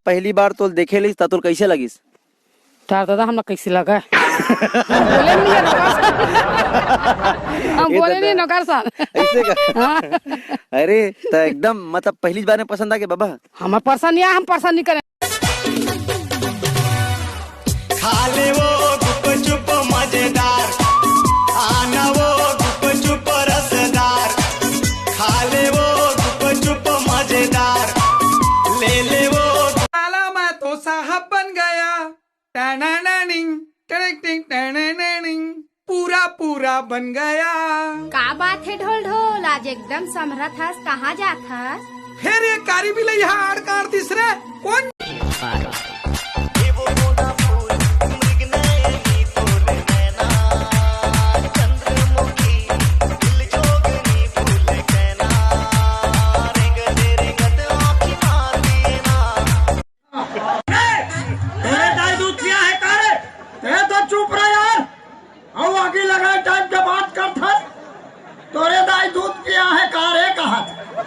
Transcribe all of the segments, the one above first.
पहली बार तो देखे ली तो कैसे लगिस? तार दादा हमरा कैसे लगा? हम बोले नहीं नौकर साहब ऐसे का? अरे तो एकदम मतलब पहली बार में पसंद आ गया बाबा? हमें पसंद नहीं, हम पसंद नहीं करें। खा ले वो गुपचुप मजेदार, आना वो गुपचुप रसदार, खा ले वो गुपचुप मजेदार, ले ले वो। साला मैं तो साहब बन गया, पूरा पूरा बन गया। का बात है ढोल ढोल, आज एकदम समरा था, कहाँ जाता? फिर ये कारी भी ले यहाँ आड़ कार तीसरे कौन?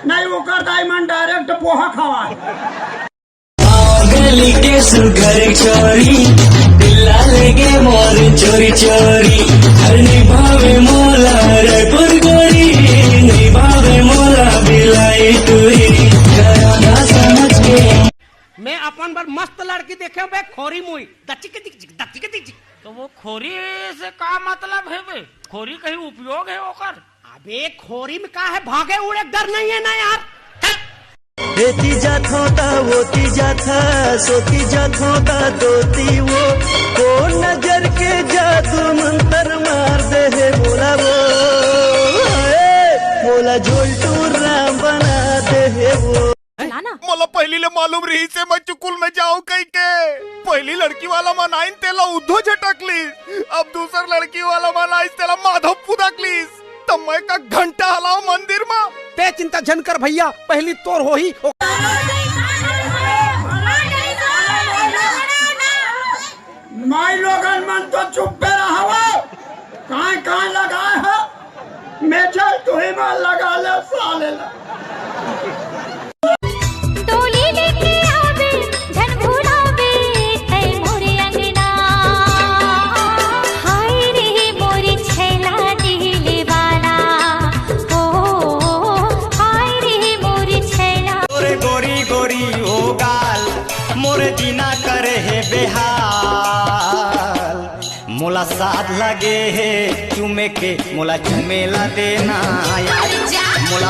नहीं वो कर दाई मन डायरेक्ट पोहा खवा। गली के सुगर चोरी, दिल्ला लेके मोर चोरी चोरी, हर निभावे मोला रायपुर गोरी, निभावे मोला बिलाई टूरी, ना समझ के। मैं अपन बार मस्त लड़की देखे बे खोरी मुई दच्ची के दिख। तो वो खोरी से का मतलब है बे? खोरी कहीं उपयोग है ओकर? अबे खोरी में का है, भागे उड़े डर नहीं है ना यार। देती जात होता होती जाता, सोती जात होता दोती वो, को नजर के जादू मंत्र मार दे है बोला वो, बोला झोलटू राम बना दे है वो। मला पहिलीला मालूम रही से मैं चुकुल में जाऊं कहीं के। पहली लड़की वाला मनाइन तेला उद्धव झटकली, अब दूसर लड़की वाला मनाइन तेला माधव पुदकली, तब मैं का घंटा हलाओ मंदिर में। ते चिंता जन कर भैया, पहली तोर हो ही। माई लोगन मन तो चुप पे रहा, कहाँ लगाए हो? मैं चल तू ही मन लगा ले साले ला। जीना करे है बेहाल, मोला साथ लगे है चुमे के, मोला चुमेला देना मोला।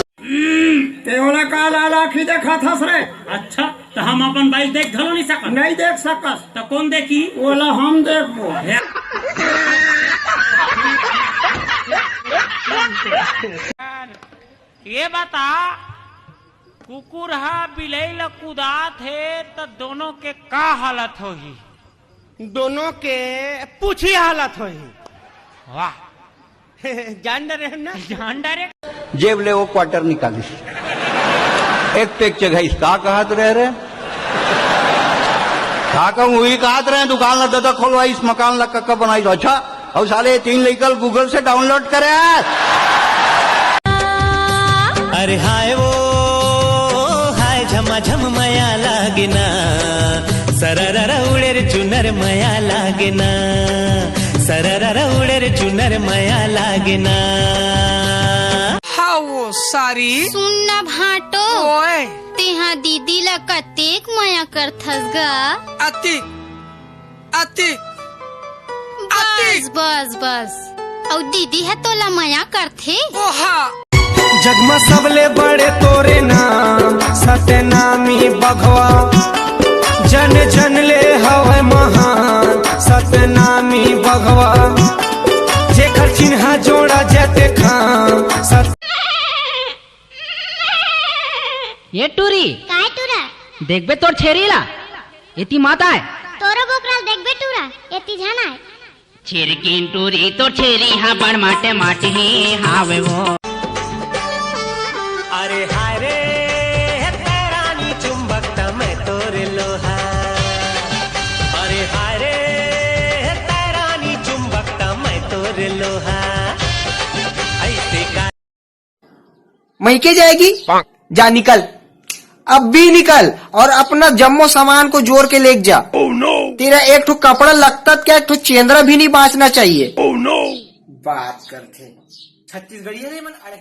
तेवला का लाखी देखा था रे। अच्छा तो हम अपन बाइल देख धलो नहीं सकत? नहीं देख सकस तो कौन देखी? बोला हम देखो। ये बता, कुकुर हा बिलई कुदात है तो दोनों के का हालत होगी? दोनों के पूछी हालत हो ही। वाह जान डरे ना, जान डरे। जेब ले वो क्वार्टर निकाली, एक पेक जगह इसका कहत रहे का कहूँ वही कहत रहे, दुकान ला दादा खोलवाई, इस मकान ला कक्का बनाई। अच्छा और साले 3 लेकर गूगल से डाउनलोड करे। अरे हाय वो हाय झमा झम मया लागना, सरररा उड़े रे चुनर मया लागना, सरररा उड़े रे चुनर मया लागना। हाँ वो सारी सुनना भाटो, ओए तेहा दीदी ला कतेक मया करथस गा। अतिक अतिक बस बस बस, और दीदी है तोला मया करथे। ओहा जगमा सबले बड़े तोरे नाम, सतनामी बघवा, जन जन ले हवे महान, सतनामी बघवा, जेकर चिन्हा जोड़ा जाते खां सत। ये टूरी काय टूरा देख बे तोर छेरीला इति माता है, तोरो बोकराल देख बे टूरा एती जाना है। छेरकीन टूरी तो छेरी हा बड़ माटे माटी ही हावे वो। अरे हाय रे तेरानी चुंबकता मैं तोरे लोहा, अरे हाय रे तेरानी चुंबकता मैं तोरे लोहा, ऐसे का मई के जाएगी जा निकल। अब भी निकल और अपना जम्मो सामान को जोड़ के लेके जा। तेरा एक ठो कपड़ा लगता क्या, एक ठो चेंद्रा भी नहीं बांचना चाहिए। बात करते छत्तीसगढ़ी मन अड़े